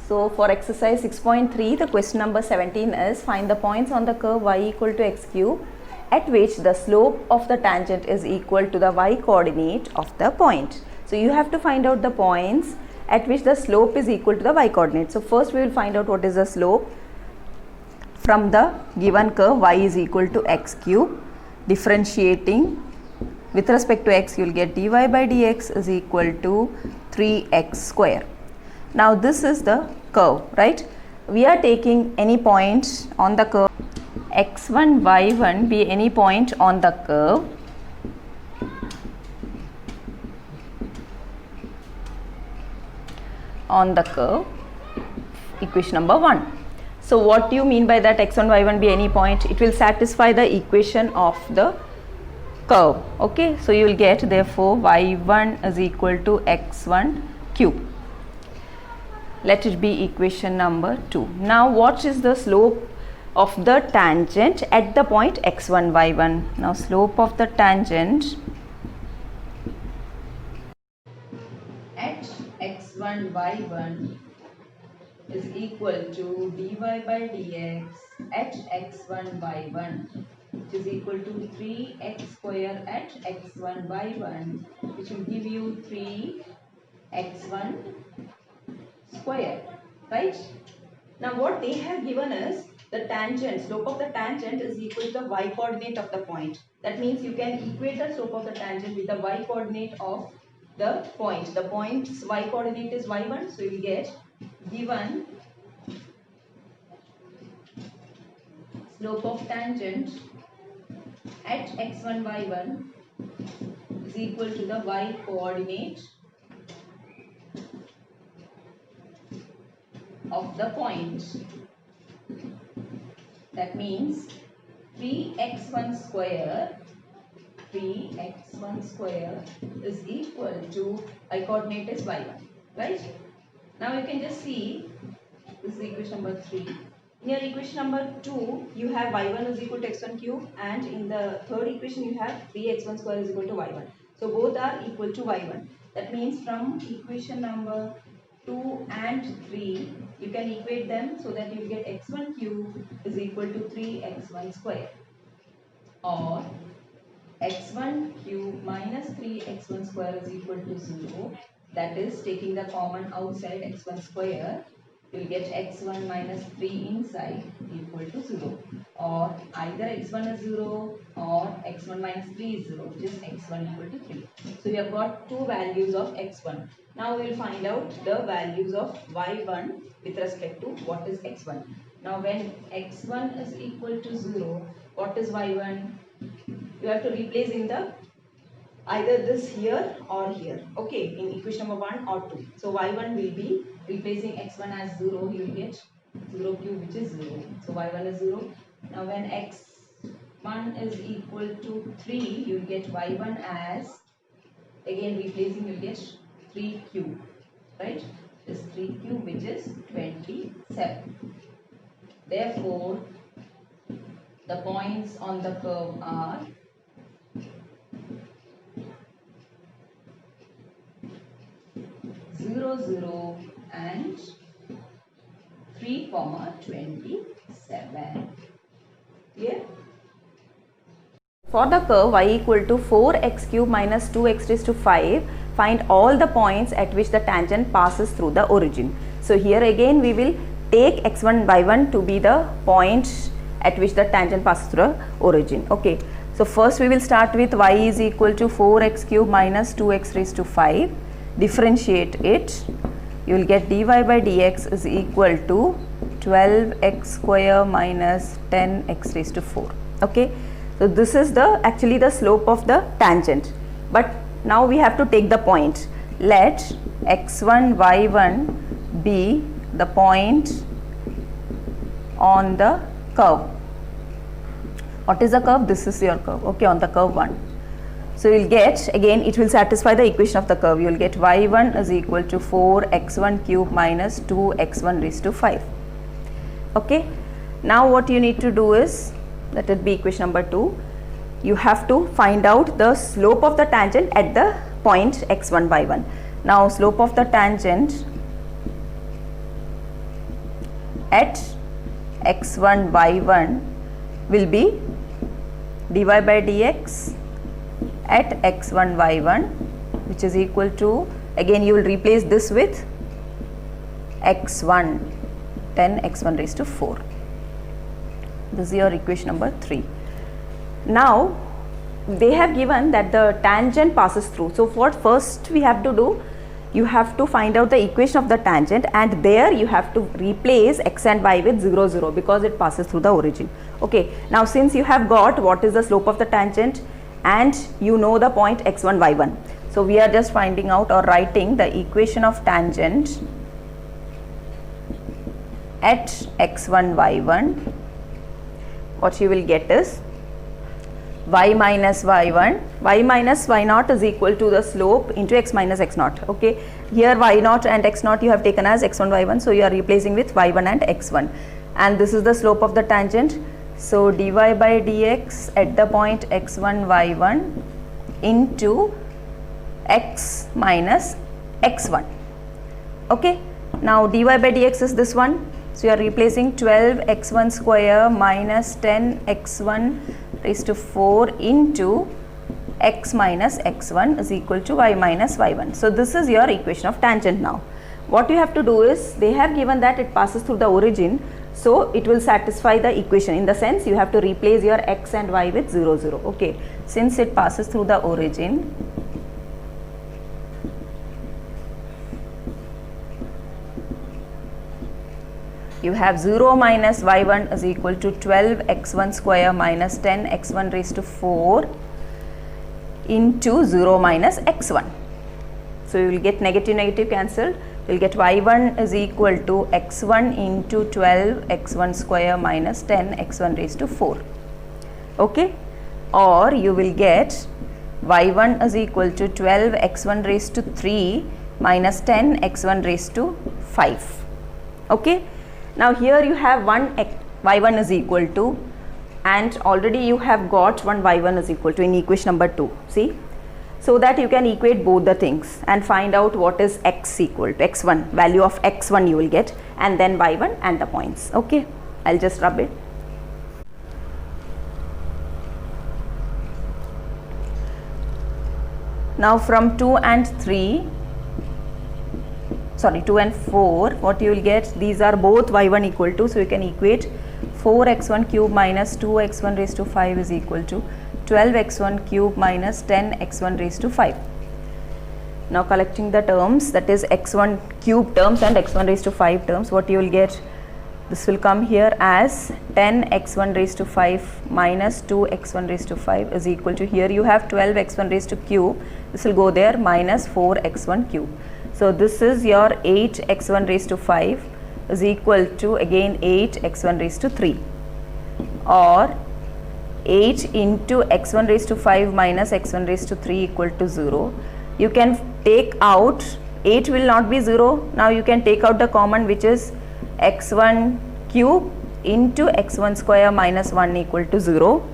So for exercise 6.3, the question number 17 is find the points on the curve y equal to x cube at which the slope of the tangent is equal to the y coordinate of the point. So you have to find out the points at which the slope is equal to the y coordinate. So first we will find out what is the slope from the given curve y is equal to x cube. Differentiating with respect to x, you will get dy by dx is equal to 3x square. Now this is the curve, right? We are taking any point on the curve x1 y1 be any point on the curve equation number 1. So what do you mean by that x1 y1 be any point? It will satisfy the equation of the curve. Okay, so you will get therefore y1 is equal to x1 cube. Let it be equation number 2. Now what is the slope of the tangent at the point x1 y1? Now slope of the tangent at x1 y1 is equal to dy by dx at x1 y1, which is equal to 3x square at x1 y1, which will give you 3x1 square, right? Now what they have given us, the tangent, slope of the tangent is equal to the y coordinate of the point. That means you can equate the slope of the tangent with the y coordinate of the point. The point's y coordinate is y1, so you will get given slope of tangent at x1 y1 is equal to the y coordinate of the point. That means 3x1 square is equal to y coordinate is y1, right? Now you can just see this is equation number 3. In your equation number 2 you have y1 is equal to x1 cube, and in the third equation you have 3x1 square is equal to y1. So both are equal to y1. That means from equation number 2 and 3 you can equate them so that you get x1 cube is equal to 3x1 square, or x1 cube minus 3x1 square is equal to 0. That is, taking the common outside x1 square, you will get x1 minus 3 inside equal to 0, or either x1 is 0 or x1 minus 3 is 0, which is x1 equal to 3. So we have got two values of x1. Now we will find out the values of y1 with respect to what is x1. Now when x1 is equal to 0, what is y1? You have to replace in the either this here or here, okay, in equation number 1 or 2. So y1 will be replacing x1 as 0, you will get 0 cube, which is 0. So y1 is 0. Now when x1 is equal to 3, you will get y1 as, again replacing, you will get 3 cube, right? This 3 cube, which is 27. Therefore the points on the curve are 0, 0 and 3, 27. Clear? For the curve y equal to 4x cube minus 2x raised to 5, find all the points at which the tangent passes through the origin. So here again we will take x1 y1 to be the point at which the tangent passes through the origin. Okay. So first we will start with y is equal to 4x cube minus 2x raised to 5. Differentiate it. You will get dy by dx is equal to 12x square minus 10x raised to 4. Okay. So this is actually the slope of the tangent. But now we have to take the point. Let x1 y1 be the point on the curve. What is the curve? This is your curve, okay, on the curve 1. So you will get, again it will satisfy the equation of the curve. You will get y1 is equal to 4x1 cube minus 2x1 raised to 5. Okay. Now what you need to do is, let it be equation number 2. You have to find out the slope of the tangent at the point x1 y1. Now slope of the tangent at x1 y1 will be dy by dx at x1 y1, which is equal to, again you will replace this with x1 10 x1 raised to 4. This is your equation number 3. Now they have given that the tangent passes through. So what first we have to do, you have to find out the equation of the tangent, and there you have to replace x and y with 0 0 because it passes through the origin. Okay, now since you have got what is the slope of the tangent and you know the point x1 y1, so we are just finding out or writing the equation of tangent at x1 y1. What you will get is y minus y1, y minus y naught is equal to the slope into x minus x naught. Okay, here y naught and x naught you have taken as x1 y1, so you are replacing with y1 and x1, and this is the slope of the tangent. So dy by dx at the point x1 y1 into x minus x1. Okay, now dy by dx is this one, so you are replacing 12 x1 square minus 10 x1 raised to 4 into x minus x1 is equal to y minus y1. So this is your equation of tangent. Now what you have to do is, they have given that it passes through the origin, so it will satisfy the equation, in the sense you have to replace your x and y with 0 0. Okay, since it passes through the origin, you have 0 minus y1 is equal to 12 x1 square minus 10 x1 raised to 4 into 0 minus x1. So you will get negative negative cancelled. You will get y1 is equal to x1 into 12 x1 square minus 10 x1 raised to 4. Okay, or you will get y1 is equal to 12 x1 raised to 3 minus 10 x1 raised to 5. Okay. Now here you have one y1 is equal to, and already you have got one y1 is equal to in equation number 2. See, so that you can equate both the things and find out what is x equal to x1, value of x1 you will get, and then y1 and the points. Okay, I'll just rub it. Now from 2 and 4, what you will get, these are both y1 equal to, so you can equate 4x1 cube minus 2x1 raised to 5 is equal to 12x1 cube minus 10x1 raised to 5. Now collecting the terms, that is x1 cube terms and x1 raised to 5 terms, what you will get, this will come here as 10x1 raised to 5 minus 2x1 raised to 5 is equal to, here you have 12x1 raised to cube, this will go there, minus 4x1 cube. So this is your 8x1 raised to 5 is equal to again 8x1 raised to 3, or 8 into x1 raised to 5 minus x1 raised to 3 equal to 0. You can take out, 8 will not be 0. Now you can take out the common, which is x1 cube into x1 square minus 1 equal to 0.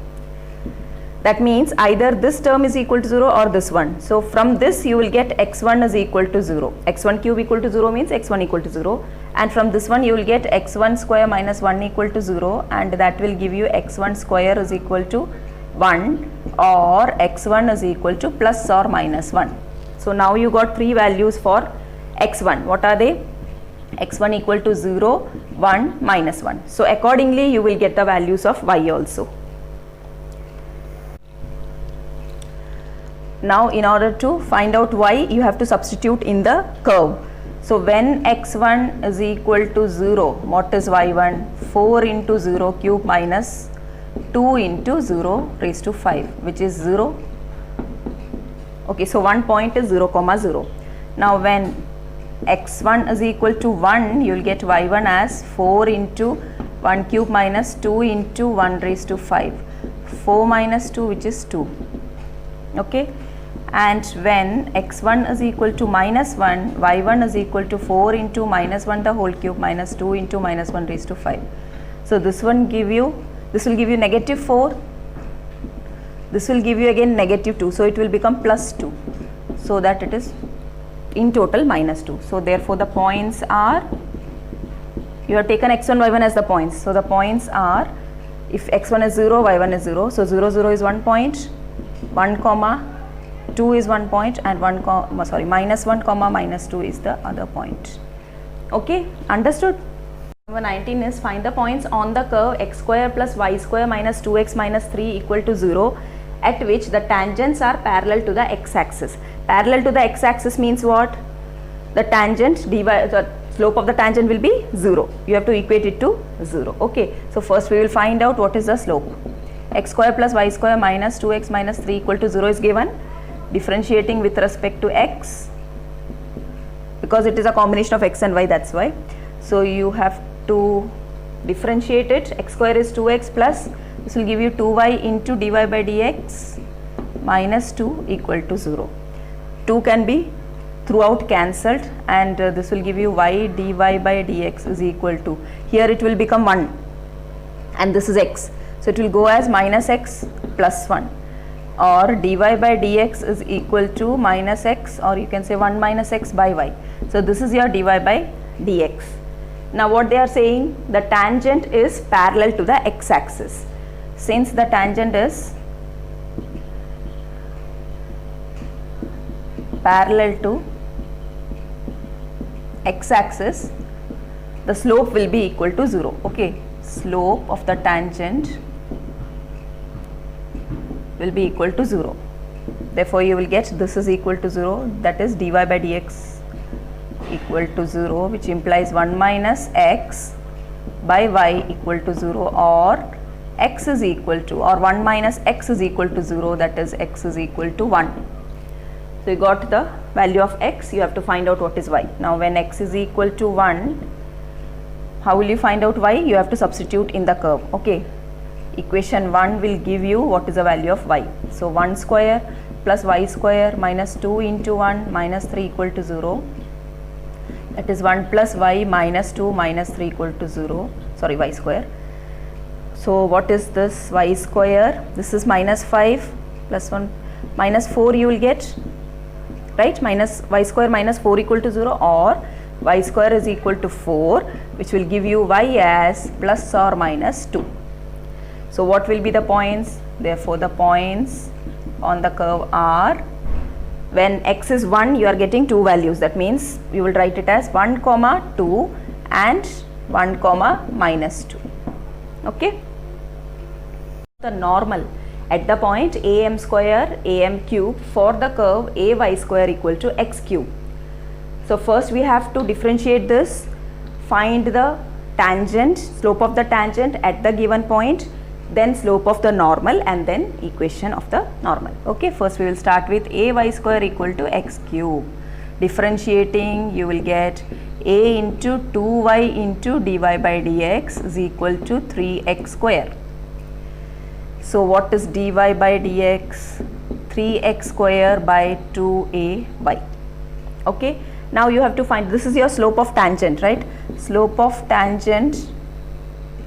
That means either this term is equal to 0 or this one. So from this you will get x1 is equal to 0. x1 cube equal to 0 means x1 equal to 0. And from this one you will get x1 square minus 1 equal to 0, and that will give you x1 square is equal to 1, or x1 is equal to plus or minus 1. So now you got three values for x1. What are they? x1 equal to 0, 1, minus 1. So accordingly you will get the values of y also. Now in order to find out y, you have to substitute in the curve. So when x1 is equal to 0, what is y1? 4 into 0 cube minus 2 into 0 raised to 5, which is 0. Okay, so one point is 0, 0. Now when x1 is equal to 1, you will get y1 as 4 into 1 cube minus 2 into 1 raised to 5. 4 minus 2, which is 2. Okay. And when x1 is equal to minus 1, y1 is equal to 4 into minus 1 the whole cube minus 2 into minus 1 raised to 5. So this will give you negative 4. This will give you again negative 2. So it will become plus 2. So that it is in total minus 2. So therefore the points are You have taken x1, y1 as the points. So the points are, if x1 is 0, y1 is 0. So 0, 0 is 1 point, 1 comma, 2 is 1 point, and minus 1 comma minus 2 is the other point. Okay, understood? Number 19 is find the points on the curve x square plus y square minus 2x minus 3 equal to 0 at which the tangents are parallel to the x-axis. Parallel to the x-axis means what? The tangent, the slope of the tangent will be 0. You have to equate it to 0. Okay, so first we will find out what is the slope. X square plus y square minus 2x minus 3 equal to 0 is given. Differentiating with respect to x, because it is a combination of x and y, that's why. So you have to differentiate it. X square is 2x plus, this will give you 2y into dy by dx minus 2 equal to 0. 2 can be throughout cancelled, and this will give you y dy by dx is equal to, here it will become 1 and this is x, so it will go as minus x plus 1, or dy by dx is equal to minus x, or you can say 1 minus x by y. So this is your dy by dx. Now what they are saying, the tangent is parallel to the x-axis. Since the tangent is parallel to x-axis, the slope will be equal to 0. Okay, slope of the tangent will be equal to 0. Therefore you will get this is equal to 0, that is dy by dx equal to 0, which implies 1 minus x by y equal to 0, or x is equal to, or 1 minus x is equal to 0, that is x is equal to 1. So you got the value of x, you have to find out what is y. Now when x is equal to 1, how will you find out y? You have to substitute in the curve. Okay, equation 1 will give you what is the value of y. So 1 square plus y square minus 2 into 1 minus 3 equal to 0. That is 1 plus y minus 2 minus 3 equal to 0, sorry, y square. So what is this y square? This is minus 5 plus 1 minus 4 you will get, right? Minus y square minus 4 equal to 0, or y square is equal to 4, which will give you y as plus or minus 2. So what will be the points? Therefore the points on the curve are, when x is 1 you are getting two values, that means you will write it as 1 comma 2 and 1 comma minus 2. Okay, the normal at the point am square am cube for the curve ay square equal to x cube. So first we have to differentiate this, find the tangent, slope of the tangent at the given point, then slope of the normal, and then equation of the normal. Okay, first we will start with ay square equal to x cube. Differentiating, you will get a into 2y into dy by dx is equal to 3x square. So what is dy by dx? 3x square by 2ay. Okay, now you have to find, this is your slope of tangent, right? Slope of tangent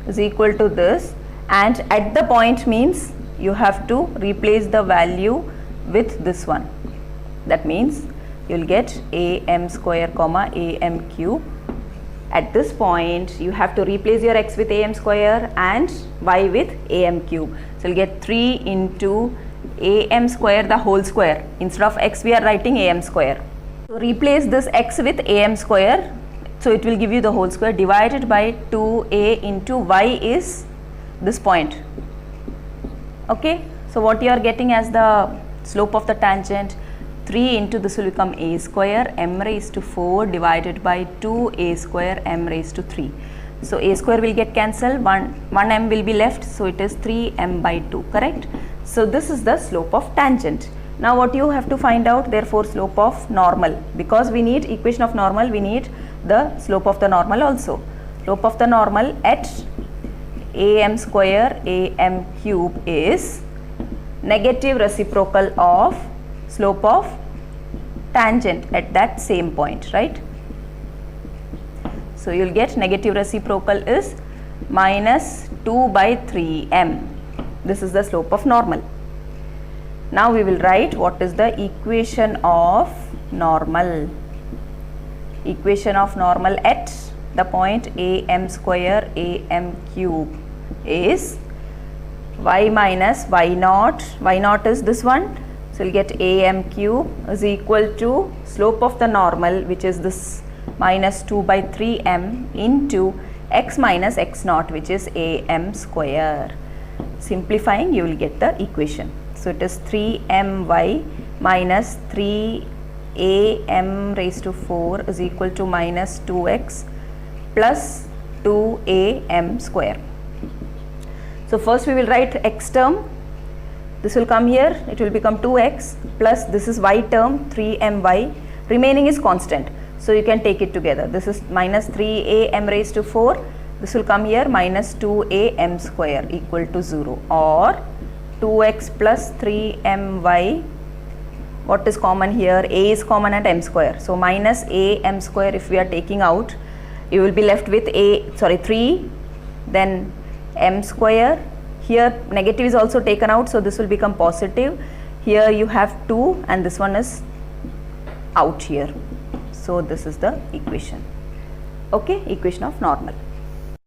is equal to this, and at the point means you have to replace the value with this one. That means you will get am square comma am cube. At this point you have to replace your x with am square and y with am cube. So you will get 3 into am square the whole square. Instead of x we are writing am square. So replace this x with am square. So it will give you the whole square divided by 2a into y is this point. Okay, so what you are getting as the slope of the tangent, 3 into this will become a square m raised to 4 divided by 2a square m raised to 3. So a square will get cancelled, 1 m will be left, so it is 3m by 2, correct? So this is the slope of tangent. Now what you have to find out, therefore slope of normal, because we need equation of normal, we need the slope of the normal also. Slope of the normal at am square am cube is negative reciprocal of slope of tangent at that same point, right? So you will get negative reciprocal is minus 2 by 3m. This is the slope of normal. Now we will write what is the equation of normal. Equation of normal at the point am square am cube is y minus y naught is this one, so we'll get am cube is equal to slope of the normal, which is this minus 2 by 3m, into x minus x naught, which is am square. Simplifying, you will get the equation. So it is 3my minus 3am raised to 4 is equal to minus 2x plus 2am square. So first we will write x term, this will come here, it will become 2x plus this is y term 3my, remaining is constant, so you can take it together. This is minus 3am raised to 4, this will come here, minus 2am square equal to 0, or 2x plus 3my, what is common here, a is common at m square, so minus am square if we are taking out, you will be left with 3, then m square, here negative is also taken out, so this will become positive, here you have 2 and this one is out here, so this is the equation, okay, equation of normal.